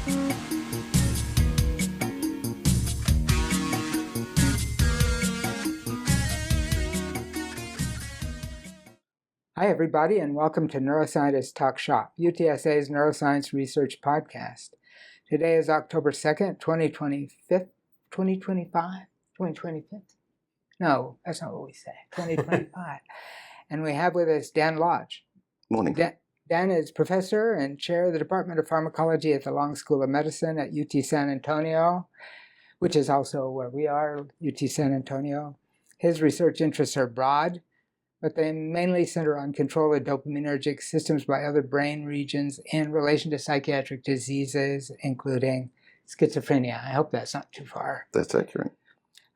Hi, everybody, and welcome to Neuroscientists Talk Shop, UTSA's neuroscience research podcast. Today is October 2nd, 2025? 2025? No, that's not what we say. 2025. And we have with us Dan Lodge. Morning. Dan is professor and chair of the Department of Pharmacology at the Long School of Medicine at UT San Antonio, which is also where we are, UT San Antonio. His research interests are broad, but they mainly center on control of dopaminergic systems by other brain regions in relation to psychiatric diseases, including schizophrenia. I hope that's not too far. That's accurate.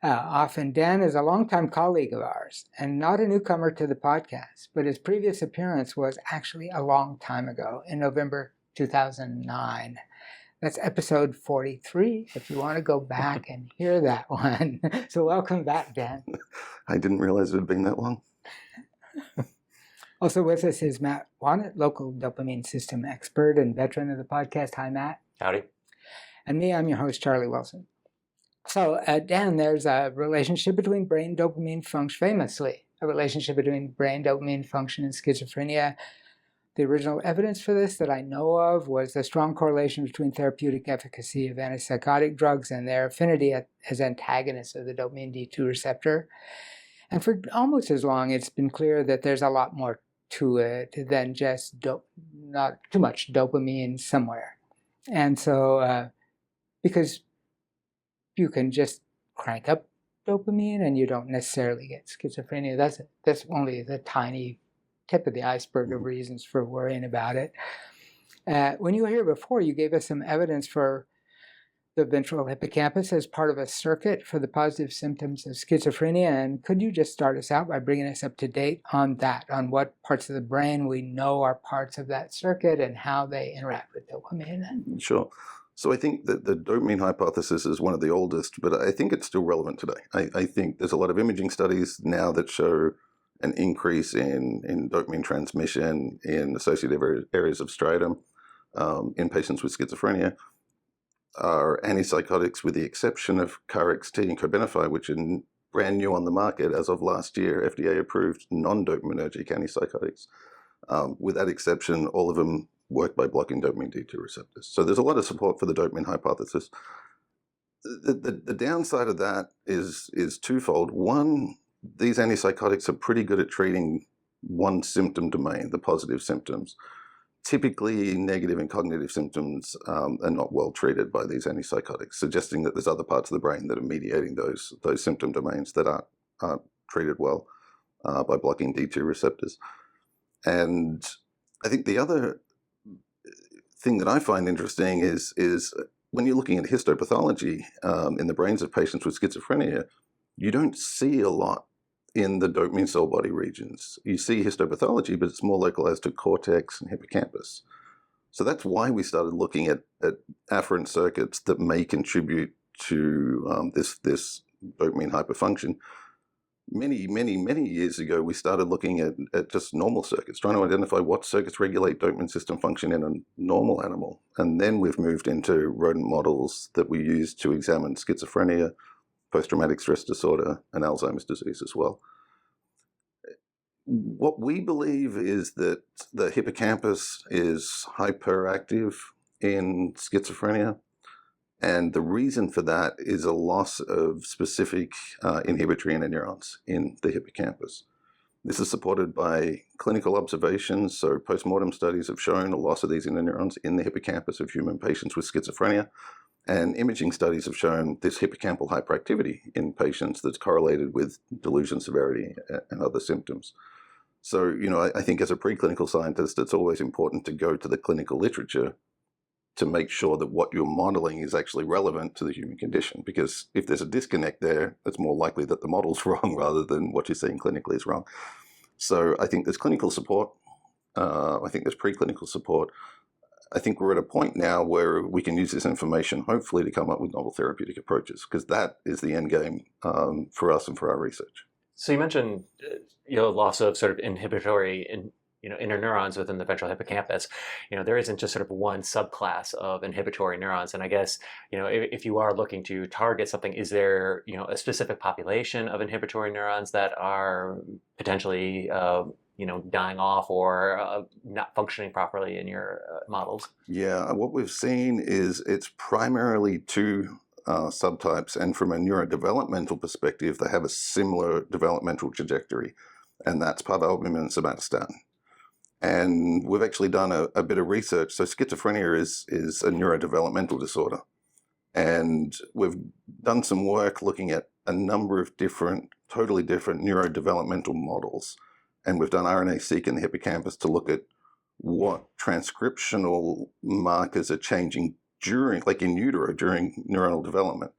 Often, Dan is a longtime colleague of ours and not a newcomer to the podcast, but his previous appearance was actually a long time ago in November 2009. That's episode 43, if you want to go back and hear that one. So welcome back, Dan. I didn't realize it had been that long. Also with us is Matt Wanat, local dopamine system expert and veteran of the podcast. Hi, Matt. Howdy. And me, I'm your host, Charlie Wilson. So, Dan, there's a relationship between brain dopamine function, famously, a relationship between brain dopamine function and schizophrenia. The original evidence for this that I know of was the strong correlation between therapeutic efficacy of antipsychotic drugs and their affinity as antagonists of the dopamine D2 receptor. And for almost as long, it's been clear that there's a lot more to it than just not too much dopamine somewhere. And so, because you can just crank up dopamine and you don't necessarily get schizophrenia. That's only the tiny tip of the iceberg of reasons for worrying about it. When you were here before, you gave us some evidence for the ventral hippocampus as part of a circuit for the positive symptoms of schizophrenia. And could you just start us out by bringing us up to date on that, on what parts of the brain we know are parts of that circuit and how they interact with dopamine? Sure. So I think that the dopamine hypothesis is one of the oldest, but I think it's still relevant today. I think there's a lot of imaging studies now that show an increase in dopamine transmission in associated areas of striatum in patients with schizophrenia. Are antipsychotics with the exception of KarXT and Cobenfy, which are brand new on the market as of last year, FDA-approved non-dopaminergic antipsychotics. With that exception, all of them work by blocking dopamine D2 receptors. So there's a lot of support for the dopamine hypothesis. The downside of that is twofold. One, these antipsychotics are pretty good at treating one symptom domain, the positive symptoms. Typically, negative and cognitive symptoms are not well treated by these antipsychotics, suggesting that there's other parts of the brain that are mediating those symptom domains that aren't treated well by blocking D2 receptors. And I think the other thing that I find interesting is when you're looking at histopathology in the brains of patients with schizophrenia, you don't see a lot in the dopamine cell body regions. You see histopathology, but it's more localized to cortex and hippocampus. So that's why we started looking at afferent circuits that may contribute to this dopamine hyperfunction. Many years ago, we started looking at just normal circuits, trying to identify what circuits regulate dopamine system function in a normal animal. And then we've moved into rodent models that we use to examine schizophrenia, post-traumatic stress disorder, and Alzheimer's disease as well. What we believe is that the hippocampus is hyperactive in schizophrenia, and the reason for that is a loss of specific inhibitory interneurons in the hippocampus. This is supported by clinical observations, so post-mortem studies have shown a loss of these interneurons in the hippocampus of human patients with schizophrenia. And imaging studies have shown this hippocampal hyperactivity in patients that's correlated with delusion severity and other symptoms. So, I think as a preclinical scientist, it's always important to go to the clinical literature to make sure that what you're modeling is actually relevant to the human condition. Because if there's a disconnect there, it's more likely that the model's wrong rather than what you're seeing clinically is wrong. So I think there's clinical support. I think there's preclinical support. I think we're at a point now where we can use this information, hopefully, to come up with novel therapeutic approaches, because that is the end game for us and for our research. So you mentioned loss of sort of inhibitory interneurons within the ventral hippocampus, there isn't just sort of one subclass of inhibitory neurons. And I guess, if you are looking to target something, is there, a specific population of inhibitory neurons that are potentially, dying off or not functioning properly in your models? Yeah, what we've seen is it's primarily two subtypes, and from a neurodevelopmental perspective, they have a similar developmental trajectory, and that's parvalbumin and somatostatin. And we've actually done a bit of research. So schizophrenia is a neurodevelopmental disorder, and we've done some work looking at a number of totally different neurodevelopmental models. And we've done RNA-seq in the hippocampus to look at what transcriptional markers are changing during, like in utero, during neuronal development.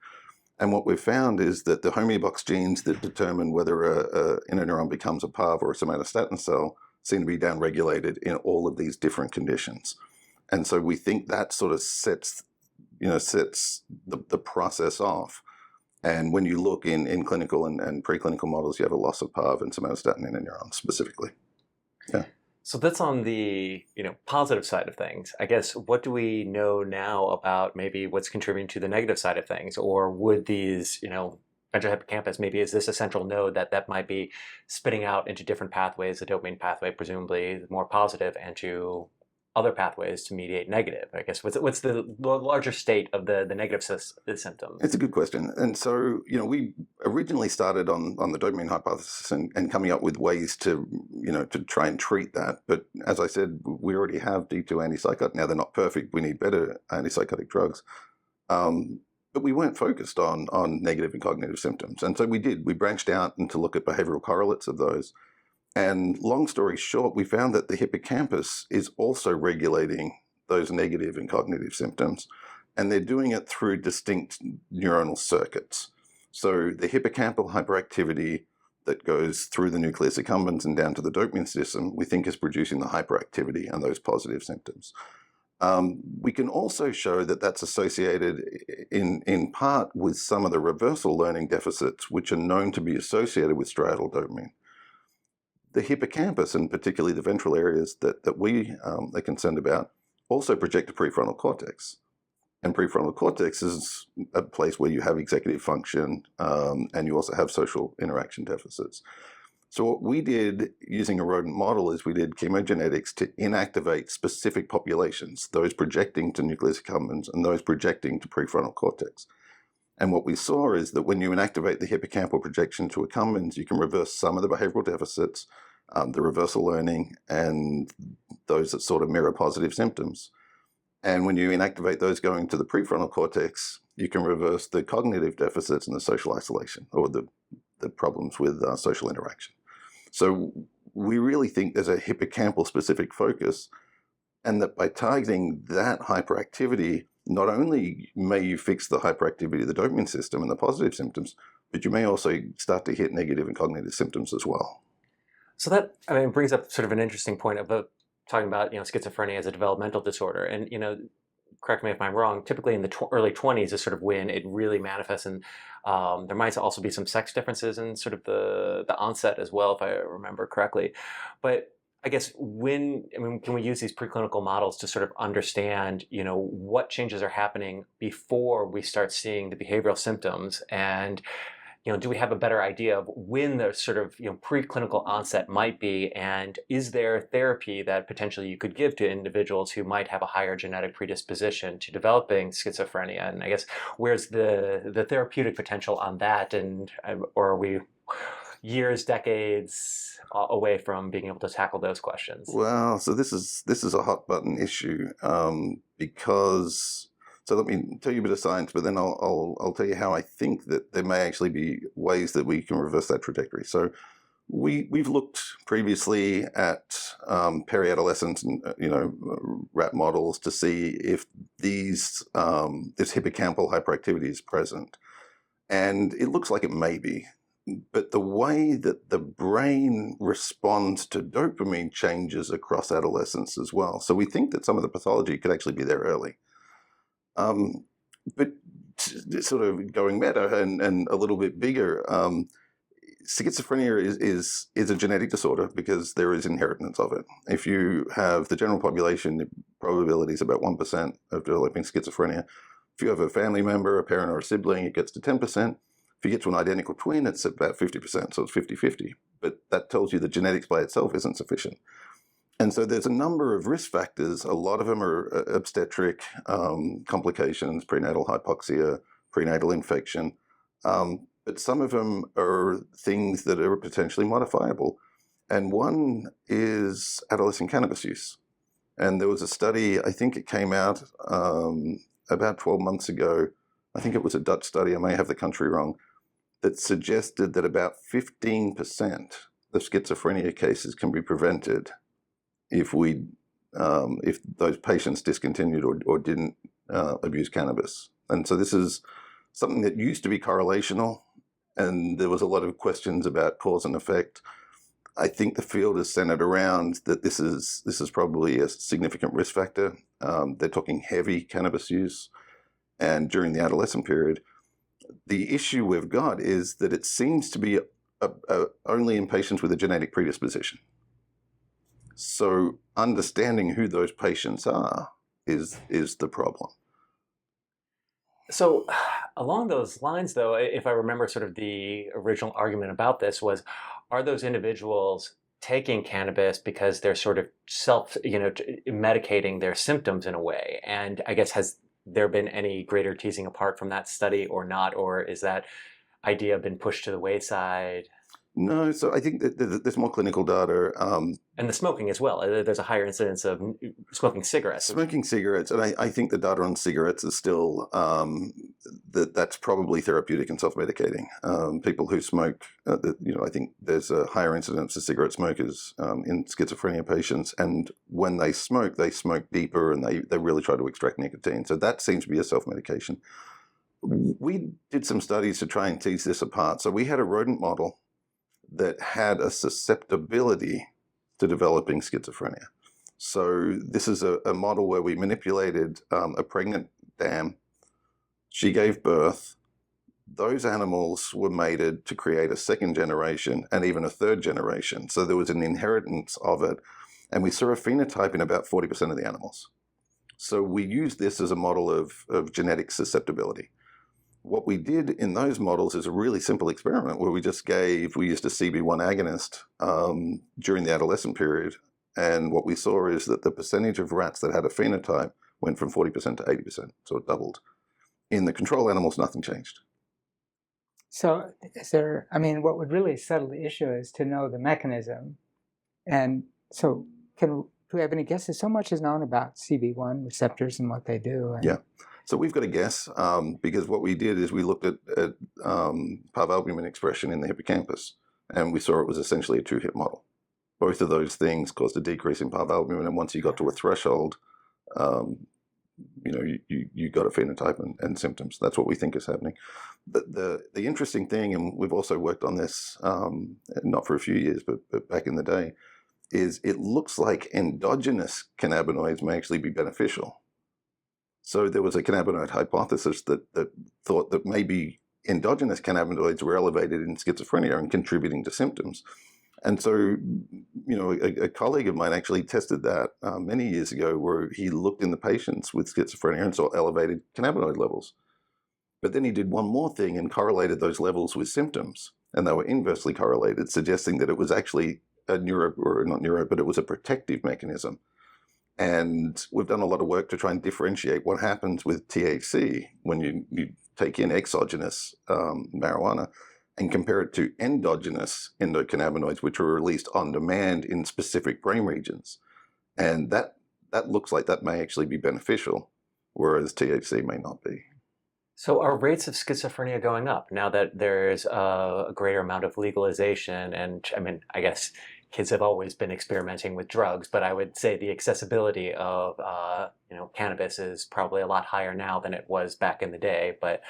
And what we've found is that the homeobox genes that determine whether a interneuron becomes a PAV or a somatostatin cell seem to be downregulated in all of these different conditions. And so we think that sort of sets the process off. And when you look in clinical and preclinical models, you have a loss of PAV and somatostatin in a neuron specifically. Yeah. So that's on the positive side of things. I guess, what do we know now about maybe what's contributing to the negative side of things? Or would these, ventral hippocampus, maybe is this a central node that might be spitting out into different pathways, the dopamine pathway presumably more positive, and to other pathways to mediate negative? I guess, what's the larger state of the negative symptoms? It's a good question. And so, we originally started on the dopamine hypothesis and coming up with ways to try and treat that. But as I said, we already have D2 antipsychotic. Now, they're not perfect. We need better antipsychotic drugs. But we weren't focused on negative and cognitive symptoms. And so we branched out and to look at behavioral correlates of those. And long story short, we found that the hippocampus is also regulating those negative and cognitive symptoms, and they're doing it through distinct neuronal circuits. So the hippocampal hyperactivity that goes through the nucleus accumbens and down to the dopamine system, we think is producing the hyperactivity and those positive symptoms. We can also show that that's associated in part with some of the reversal learning deficits, which are known to be associated with striatal dopamine. The hippocampus, and particularly the ventral areas that we are concerned about, also project the prefrontal cortex. And prefrontal cortex is a place where you have executive function, and you also have social interaction deficits. So what we did using a rodent model is we did chemogenetics to inactivate specific populations, those projecting to nucleus accumbens and those projecting to prefrontal cortex. And what we saw is that when you inactivate the hippocampal projection to accumbens, you can reverse some of the behavioral deficits, the reversal learning, and those that sort of mirror positive symptoms. And when you inactivate those going to the prefrontal cortex, you can reverse the cognitive deficits and the social isolation, or the problems with social interaction. So we really think there's a hippocampal specific focus, and that by targeting that hyperactivity, not only may you fix the hyperactivity of the dopamine system and the positive symptoms, but you may also start to hit negative and cognitive symptoms as well. So that, brings up sort of an interesting point about talking about, schizophrenia as a developmental disorder. And, correct me if I'm wrong, typically in the early 20s is sort of when it really manifests. And there might also be some sex differences in sort of the onset as well, if I remember correctly. But I guess can we use these preclinical models to sort of understand, what changes are happening before we start seeing the behavioral symptoms? And, do we have a better idea of when the sort of, preclinical onset might be? And is there therapy that potentially you could give to individuals who might have a higher genetic predisposition to developing schizophrenia? And I guess, where's the therapeutic potential on that? And or are we years, decades away from being able to tackle those questions? Well, so this is a hot button issue because. So let me tell you a bit of science, but then I'll tell you how I think that there may actually be ways that we can reverse that trajectory. So we've looked previously at peri-adolescent and rat models to see if this hippocampal hyperactivity is present, and it looks like it may be. But the way that the brain responds to dopamine changes across adolescence as well. So we think that some of the pathology could actually be there early. But sort of going meta and a little bit bigger, schizophrenia is a genetic disorder because there is inheritance of it. If you have the general population, the probability is about 1% of developing schizophrenia. If you have a family member, a parent or a sibling, it gets to 10%. If you get to an identical twin, it's about 50%, so it's 50-50. But that tells you the genetics by itself isn't sufficient. And so there's a number of risk factors. A lot of them are obstetric complications, prenatal hypoxia, prenatal infection. But some of them are things that are potentially modifiable. And one is adolescent cannabis use. And there was a study, I think it came out about 12 months ago. I think it was a Dutch study, I may have the country wrong, that suggested that about 15% of schizophrenia cases can be prevented if those patients discontinued or didn't abuse cannabis. And so this is something that used to be correlational, and there was a lot of questions about cause and effect. I think the field is centered around that this is probably a significant risk factor. They're talking heavy cannabis use, and during the adolescent period. The issue we've got is that it seems to be only in patients with a genetic predisposition. So understanding who those patients are is the problem. So along those lines, though, if I remember sort of the original argument about this was, are those individuals taking cannabis because they're sort of medicating their symptoms in a way? And I guess, has there been any greater teasing apart from that study or not? Or is that idea been pushed to the wayside? No, so I think that there's more clinical data. And the smoking as well. There's a higher incidence of smoking cigarettes. Smoking cigarettes, and I think the data on cigarettes is still that's probably therapeutic and self-medicating. People who smoke, I think there's a higher incidence of cigarette smokers in schizophrenia patients, and when they smoke deeper, and they really try to extract nicotine. So that seems to be a self-medication. We did some studies to try and tease this apart. So we had a rodent model that had a susceptibility to developing schizophrenia. So this is a model where we manipulated a pregnant dam. She gave birth. Those animals were mated to create a second generation and even a third generation. So there was an inheritance of it. And we saw a phenotype in about 40% of the animals. So we used this as a model of genetic susceptibility. What we did in those models is a really simple experiment where we used a CB1 agonist during the adolescent period. And what we saw is that the percentage of rats that had a phenotype went from 40% to 80%. So it doubled. In the control animals, nothing changed. So what would really settle the issue is to know the mechanism. And so do we have any guesses? So much is known about CB1 receptors and what they do. Yeah. So we've got a guess because what we did is we looked at parvalbumin expression in the hippocampus, and we saw it was essentially a two-hit model. Both of those things caused a decrease in parvalbumin, and once you got to a threshold, you got a phenotype and symptoms. That's what we think is happening. But the interesting thing, and we've also worked on this, not for a few years, but back in the day, is it looks like endogenous cannabinoids may actually be beneficial. So there was a cannabinoid hypothesis that thought that maybe endogenous cannabinoids were elevated in schizophrenia and contributing to symptoms. And so, a colleague of mine actually tested that many years ago, where he looked in the patients with schizophrenia and saw elevated cannabinoid levels. But then he did one more thing and correlated those levels with symptoms, and they were inversely correlated, suggesting that it was actually but it was a protective mechanism. And we've done a lot of work to try and differentiate what happens with THC when you take in exogenous marijuana and compare it to endogenous endocannabinoids, which are released on demand in specific brain regions. And that looks like that may actually be beneficial, whereas THC may not be. So are rates of schizophrenia going up now that there's a greater amount of legalization? And I guess kids have always been experimenting with drugs, but I would say the accessibility of cannabis is probably a lot higher now than it was back in the day. But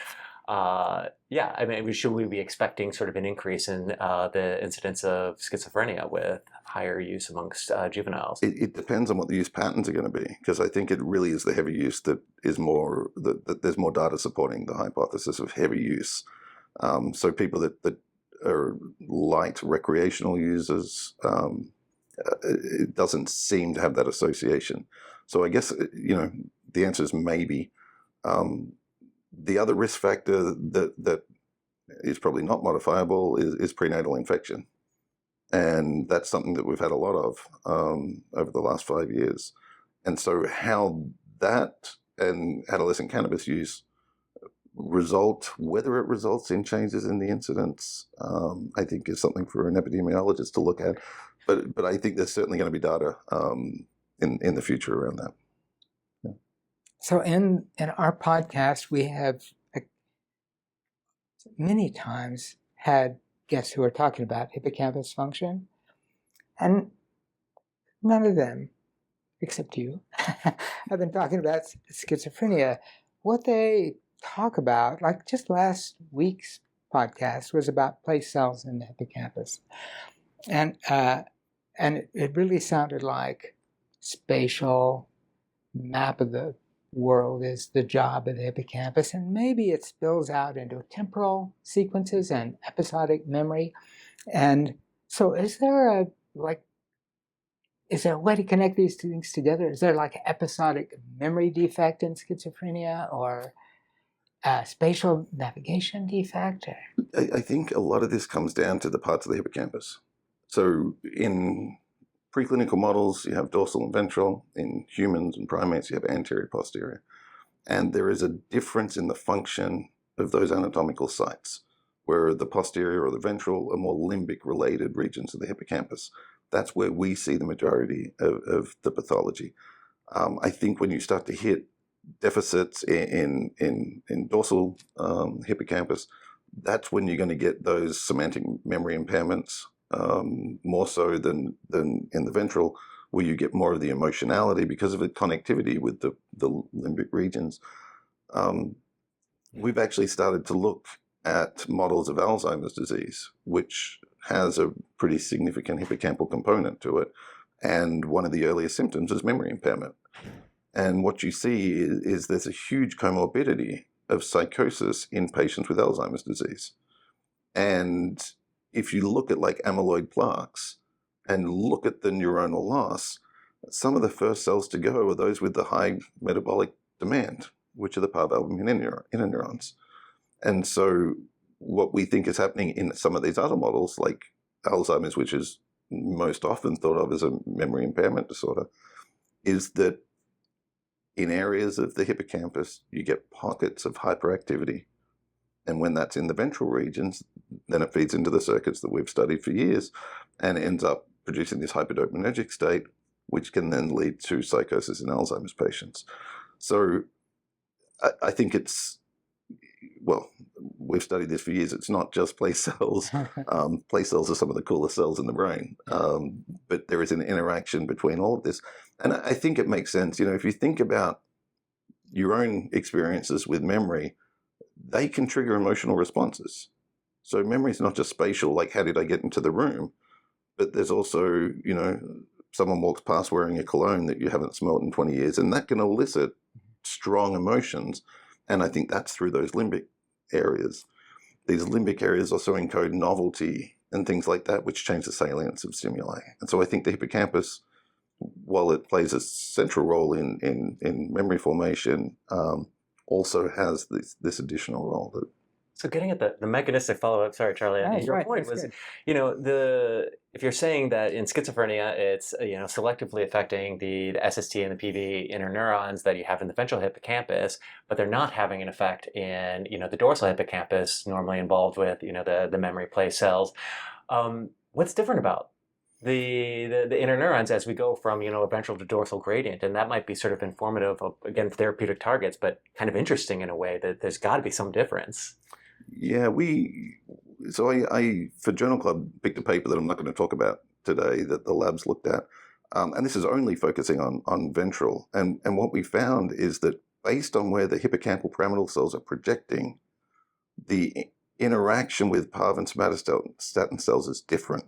should we be expecting sort of an increase in the incidence of schizophrenia with higher use amongst juveniles? It depends on what the use patterns are going to be, because I think it really is the heavy use that is more, that there's more data supporting the hypothesis of heavy use. So people that are light recreational users, it doesn't seem to have that association. So I guess, the answer is maybe. The other risk factor that is probably not modifiable is prenatal infection. And that's something that we've had a lot of over the last 5 years. And so how that and adolescent cannabis use whether it results in changes in the incidence, I think is something for an epidemiologist to look at. But I think there's certainly going to be data in the future around that. Yeah. So in our podcast, we have many times had guests who are talking about hippocampus function, and none of them, except you, have been talking about schizophrenia. What they talk about, like just last week's podcast, was about place cells in the hippocampus, and it really sounded like spatial map of the world is the job of the hippocampus, and maybe it spills out into temporal sequences and episodic memory. And so is there a way to connect these two things together? Is there like an episodic memory defect in schizophrenia, or a spatial navigation defect? I think a lot of this comes down to the parts of the hippocampus. So in preclinical models, you have dorsal and ventral. In humans and primates, you have anterior, posterior. And there is a difference in the function of those anatomical sites, where the posterior or the ventral are more limbic-related regions of the hippocampus. That's where we see the majority of the pathology. I think when you start to hit deficits in dorsal hippocampus, that's when you're going to get those semantic memory impairments, more so than in the ventral, where you get more of the emotionality because of the connectivity with the limbic regions. We've actually started to look at models of Alzheimer's disease, which has a pretty significant hippocampal component to it. And one of the earliest symptoms is memory impairment. And what you see is there's a huge comorbidity of psychosis in patients with Alzheimer's disease. And if you look at like amyloid plaques and look at the neuronal loss, some of the first cells to go are those with the high metabolic demand, which are the parvalbumin inner neurons. And so what we think is happening in some of these other models, like Alzheimer's, which is most often thought of as a memory impairment disorder, is that in areas of the hippocampus, you get pockets of hyperactivity. And when that's in the ventral regions, then it feeds into the circuits that we've studied for years and ends up producing this hyperdopaminergic state, which can then lead to psychosis in Alzheimer's patients. So I think we've studied this for years. It's not just place cells. Place cells are some of the coolest cells in the brain. But there is an interaction between all of this. And I think it makes sense. If you think about your own experiences with memory, they can trigger emotional responses. So memory is not just spatial, like how did I get into the room? But there's also, someone walks past wearing a cologne that you haven't smelled in 20 years, and that can elicit strong emotions. And I think that's through those limbic areas. These limbic areas also encode novelty and things like that, which change the salience of stimuli. And so I think the hippocampus, while it plays a central role in memory formation, also has this additional role. So getting at the mechanistic follow-up, sorry, Charlie, your point was, if you're saying that in schizophrenia, it's, selectively affecting the SST and the PV interneurons that you have in the ventral hippocampus, but they're not having an effect in, the dorsal hippocampus, normally involved with, the memory place cells. What's different about the interneurons as we go from, a ventral to dorsal gradient? And that might be sort of informative of, again, therapeutic targets, but kind of interesting in a way that there's got to be some difference. Yeah, I for Journal Club picked a paper that I'm not going to talk about today that the labs looked at. And this is only focusing on ventral. And what we found is that based on where the hippocampal pyramidal cells are projecting, the interaction with PARV and somatostatin cells is different.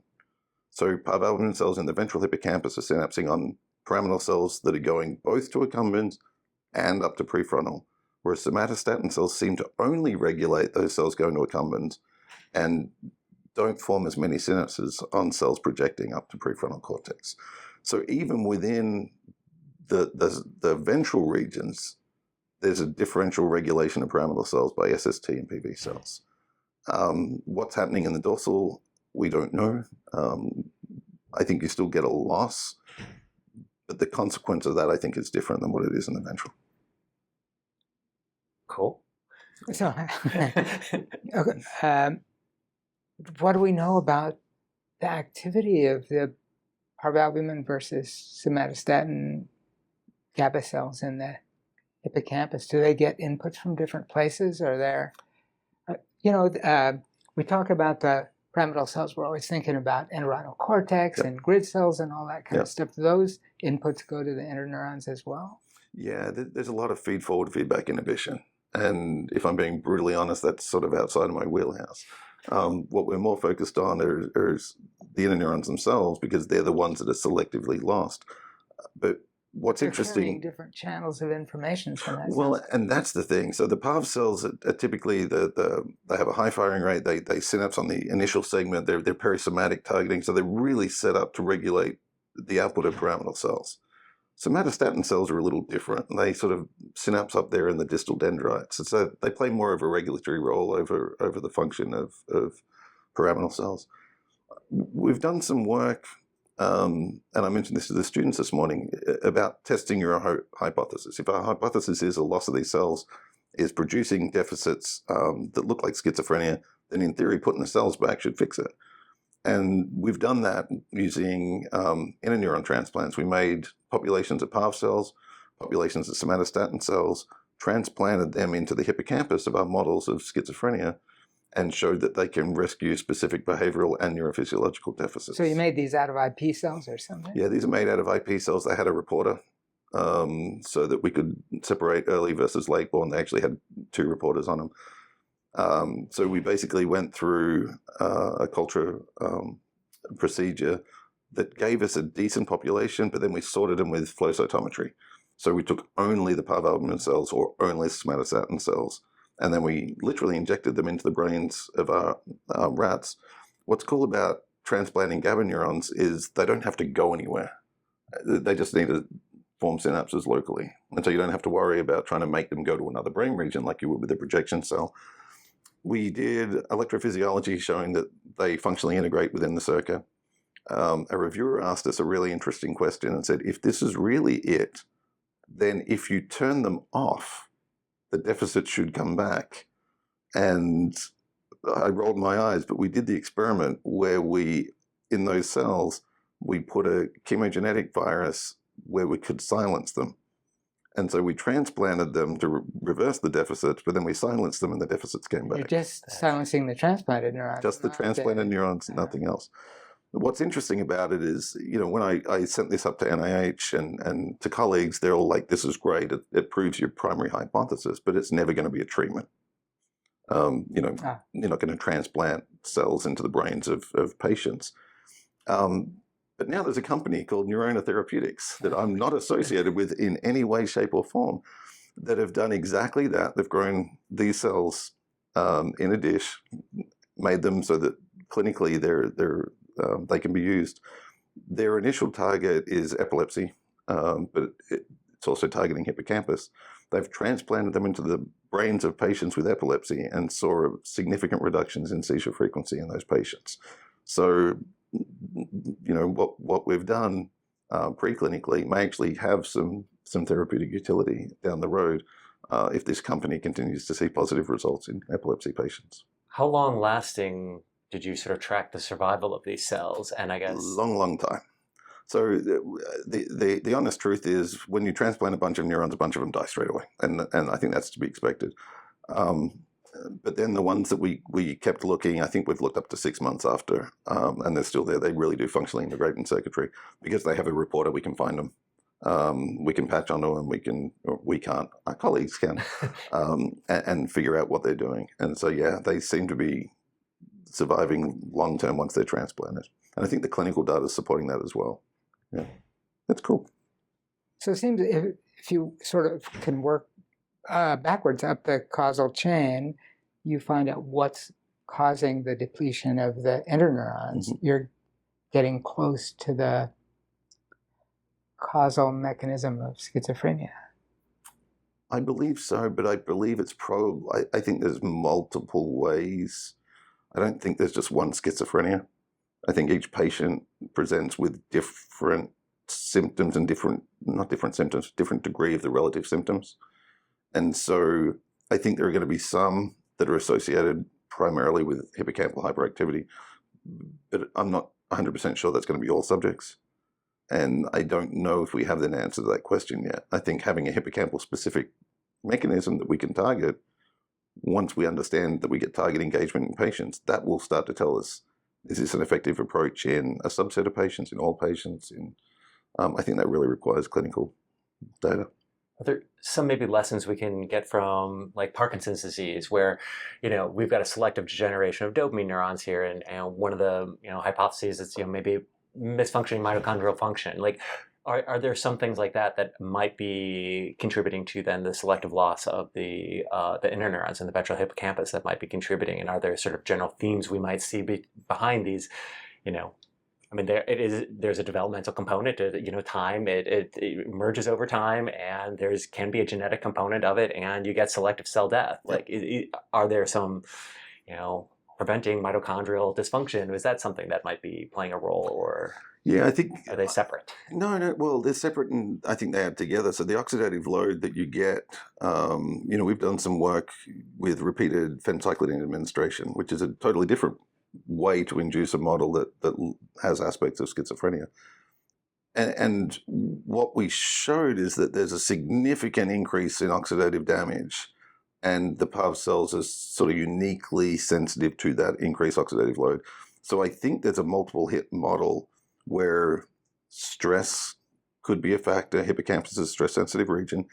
So parvalbumin cells in the ventral hippocampus are synapsing on pyramidal cells that are going both to accumbens and up to prefrontal, whereas somatostatin cells seem to only regulate those cells going to accumbens and don't form as many synapses on cells projecting up to prefrontal cortex. So even within the ventral regions, there's a differential regulation of pyramidal cells by SST and PV cells. What's happening in the dorsal, we don't know. I think you still get a loss, but the consequence of that, I think, is different than what it is in the ventral. Cool. So, okay, what do we know about the activity of the parvalbumin versus somatostatin GABA cells in the hippocampus? Do they get inputs from different places? Are there, we talk about the pyramidal cells. We're always thinking about entorhinal cortex Yep. and grid cells and all that kind Yep. of stuff. Do those inputs go to the interneurons as well? Yeah, there's a lot of feed-forward feedback inhibition. And if I'm being brutally honest, that's sort of outside of my wheelhouse. What we're more focused on are the interneurons themselves, because they're the ones that are selectively lost. But what's They're interesting... carrying different channels of information from that. Well, and that's the thing. So the PAV cells are typically, they have a high firing rate. They synapse on the initial segment. They're perisomatic targeting. So they're really set up to regulate the output of pyramidal cells. Somatostatin cells are a little different. They sort of synapse up there in the distal dendrites. So they play more of a regulatory role over the function of pyramidal cells. We've done some work, and I mentioned this to the students this morning, about testing your hypothesis. If our hypothesis is a loss of these cells is producing deficits that look like schizophrenia, then in theory putting the cells back should fix it. And we've done that using interneuron transplants. We made populations of PAV cells, populations of somatostatin cells, transplanted them into the hippocampus of our models of schizophrenia, and showed that they can rescue specific behavioral and neurophysiological deficits. So you made these out of IP cells or something? Yeah, these are made out of IP cells. They had a reporter so that we could separate early versus late born. They actually had 2 reporters on them. So we basically went through a culture procedure that gave us a decent population, but then we sorted them with flow cytometry. So we took only the parvalbumin cells or only somatostatin cells, and then we literally injected them into the brains of our rats. What's cool about transplanting GABA neurons is they don't have to go anywhere. They just need to form synapses locally. And so you don't have to worry about trying to make them go to another brain region like you would with a projection cell. We did electrophysiology showing that they functionally integrate within the circuit. A reviewer asked us a really interesting question and said, if this is really it, then if you turn them off, the deficit should come back. And I rolled my eyes, but we did the experiment where in those cells, we put a chemogenetic virus where we could silence them. And so we transplanted them to reverse the deficits, but then we silenced them and the deficits came back. You're just silencing the transplanted neurons. Just the transplanted neurons, nothing else. What's interesting about it is, when I sent this up to NIH and to colleagues, they're all like, this is great. It proves your primary hypothesis, but it's never going to be a treatment. You're not going to transplant cells into the brains of patients. But now there's a company called Neurona Therapeutics that I'm not associated with in any way, shape, or form that have done exactly that. They've grown these cells in a dish, made them so that clinically they can be used. Their initial target is epilepsy, but it's also targeting hippocampus. They've transplanted them into the brains of patients with epilepsy and saw significant reductions in seizure frequency in those patients. So, what we've done preclinically may actually have some therapeutic utility down the road if this company continues to see positive results in epilepsy patients. How long lasting did you sort of track the survival of these cells? And I guess long time. So the honest truth is, when you transplant a bunch of neurons, a bunch of them die straight away, and I think that's to be expected. But then the ones that we kept looking, I think we've looked up to 6 months after, and they're still there. They really do functionally integrate in circuitry because they have a reporter. We can find them. We can patch onto them. We can't. Our colleagues can, and figure out what they're doing. And so they seem to be surviving long term once they're transplanted. And I think the clinical data is supporting that as well. Yeah, that's cool. So it seems if you sort of can work backwards up the causal chain, you find out what's causing the depletion of the interneurons, you're getting close to the causal mechanism of schizophrenia. I believe so, but I believe it's probably, I think there's multiple ways. I don't think there's just one schizophrenia. I think each patient presents with different symptoms and different degree of the relative symptoms. And so I think there are going to be some that are associated primarily with hippocampal hyperactivity, but I'm not 100% sure that's going to be all subjects. And I don't know if we have an answer to that question yet. I think having a hippocampal specific mechanism that we can target, once we understand that we get target engagement in patients, that will start to tell us, is this an effective approach in a subset of patients, in all patients? I think that really requires clinical data. Are there some maybe lessons we can get from like Parkinson's disease, where, we've got a selective degeneration of dopamine neurons here, and one of the hypotheses is maybe misfunctioning mitochondrial function. Like, are there some things like that might be contributing to then the selective loss of the interneurons in the ventral hippocampus that might be contributing? And are there sort of general themes we might see behind these? I mean, there's a developmental component to time. It emerges over time, and can be a genetic component of it, and you get selective cell death. Like, are there some, preventing mitochondrial dysfunction? Is that something that might be playing a role, or I think are they separate? No. Well, they're separate, and I think they add together. So the oxidative load that you get, we've done some work with repeated phencyclidine administration, which is a totally different way to induce a model that has aspects of schizophrenia. And what we showed is that there's a significant increase in oxidative damage, and the PAV cells are sort of uniquely sensitive to that increased oxidative load. So I think there's a multiple hit model where stress could be a factor. Hippocampus is a stress-sensitive region.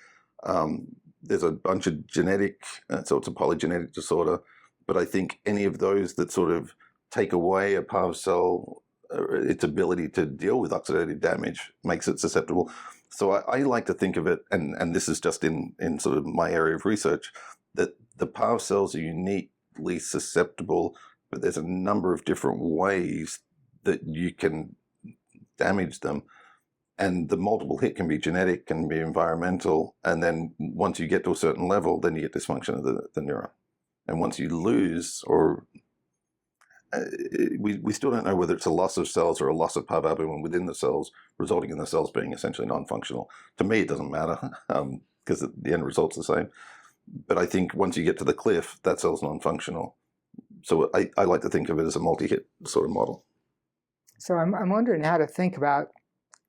There's a bunch of genetic, so it's a polygenetic disorder, but I think any of those that sort of take away a PAV cell, its ability to deal with oxidative damage, makes it susceptible. So I like to think of it, and this is just in sort of my area of research, that the PAV cells are uniquely susceptible, but there's a number of different ways that you can damage them. And the multiple hit can be genetic, can be environmental, and then once you get to a certain level, then you get dysfunction of the neuron. And once you lose, or we still don't know whether it's a loss of cells or a loss of PAV albumin within the cells, resulting in the cells being essentially non-functional. To me, it doesn't matter, because the end result's the same. But I think once you get to the cliff, that cell's non-functional. So I like to think of it as a multi-hit sort of model. So I'm wondering how to think about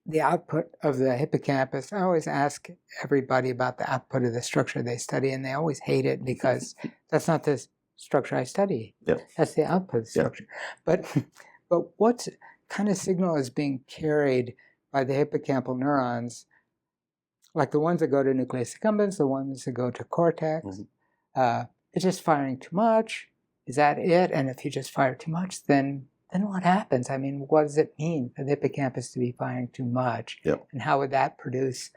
the output of the hippocampus. I always ask everybody about the output of the structure they study, and they always hate it because that's not the structure I study. Yep. That's the output of the structure. Yep. But what kind of signal is being carried by the hippocampal neurons, like the ones that go to nucleus accumbens, the ones that go to cortex? Mm-hmm. It's just firing too much. Is that it? And if you just fire too much, then what happens? I mean, what does it mean for the hippocampus to be firing too much? Yep. And how would that produce,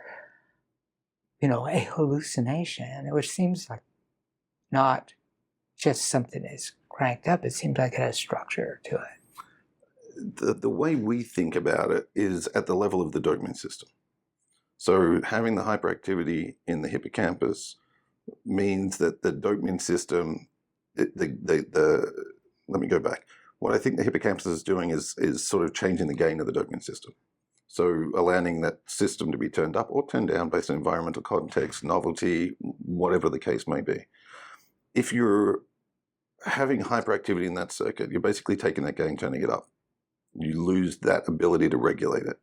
a hallucination, which seems like not just something that's cranked up. It seems like it has structure to it. The way we think about it is at the level of the dopamine system. So having the hyperactivity in the hippocampus means that the dopamine system, let me go back. What I think the hippocampus is doing is sort of changing the gain of the dopamine system. So allowing that system to be turned up or turned down based on environmental context, novelty, whatever the case may be. If you're having hyperactivity in that circuit, you're basically taking that gain, turning it up. You lose that ability to regulate it.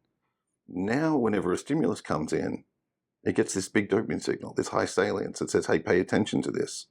Now, whenever a stimulus comes in, it gets this big dopamine signal, this high salience that says, hey, pay attention to this.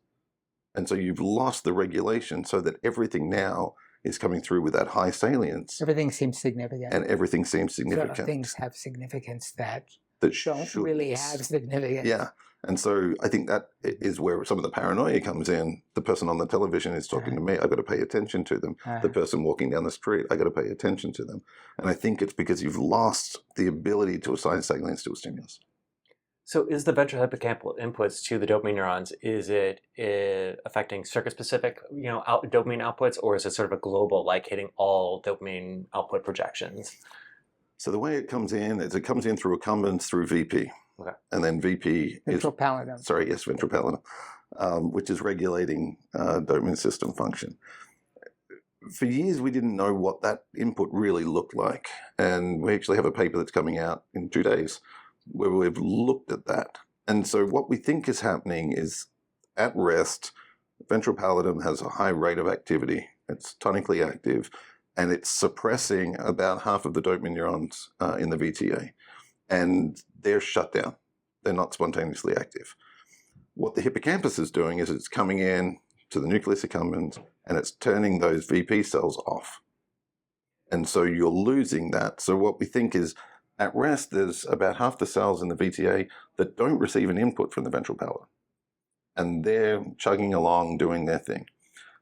And so you've lost the regulation so that everything now is coming through with that high salience. Everything seems significant. And everything seems significant. So things have significance that don't should really have significance. Yeah. And so I think that is where some of the paranoia comes in. The person on the television is talking to me. I've got to pay attention to them. The person walking down the street, I've got to pay attention to them. And I think it's because you've lost the ability to assign salience to a stimulus. So is the ventral hippocampal inputs to the dopamine neurons, is it affecting circuit-specific, dopamine outputs, or is it sort of a global, like hitting all dopamine output projections? So the way it comes in is it comes in through accumbens through VP. Okay. And then VP Ventral pallidum. Ventral pallidum, which is regulating dopamine system function. For years, we didn't know what that input really looked like. And we actually have a paper that's coming out in 2 days where we've looked at that. And so what we think is happening is at rest, ventral pallidum has a high rate of activity. It's tonically active, and it's suppressing about half of the dopamine neurons in the VTA. And they're shut down. They're not spontaneously active. What the hippocampus is doing is it's coming in to the nucleus accumbens, and it's turning those VP cells off. And so you're losing that. So what we think is at rest, there's about half the cells in the VTA that don't receive an input from the ventral pallidum. And they're chugging along, doing their thing.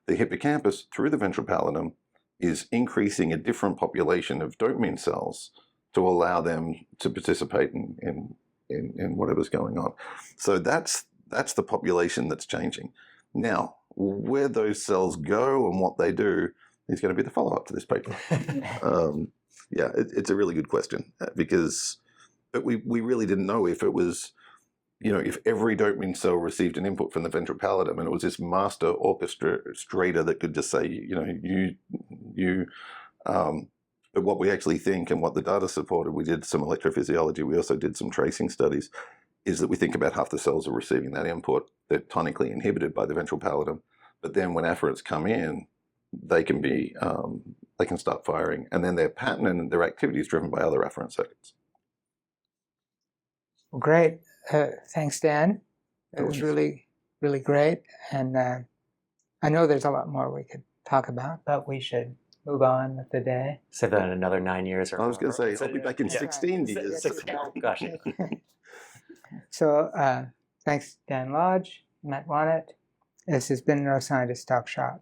The hippocampus, through the ventral pallidum, is increasing a different population of dopamine cells to allow them to participate in whatever's going on. So that's the population that's changing. Now, where those cells go and what they do is going to be the follow-up to this paper. It's a really good question but we really didn't know if it was, if every dopamine cell received an input from the ventral pallidum and it was this master orchestrator that could just say, but what we actually think and what the data supported, we did some electrophysiology, we also did some tracing studies, is that we think about half the cells are receiving that input. They're tonically inhibited by the ventral pallidum, but then when afferents come in, they can start firing, and then their pattern and their activity is driven by other afferent circuits. Well, great. Thanks, Dan. It was really, really great. And I know there's a lot more we could talk about, but we should move on with the day. Save that in another 9 years or I was going to say, I'll be back in Yeah. 16 years. Gosh. So thanks, Dan Lodge, Matt Wanat. This has been Neuroscientists Talk Shop.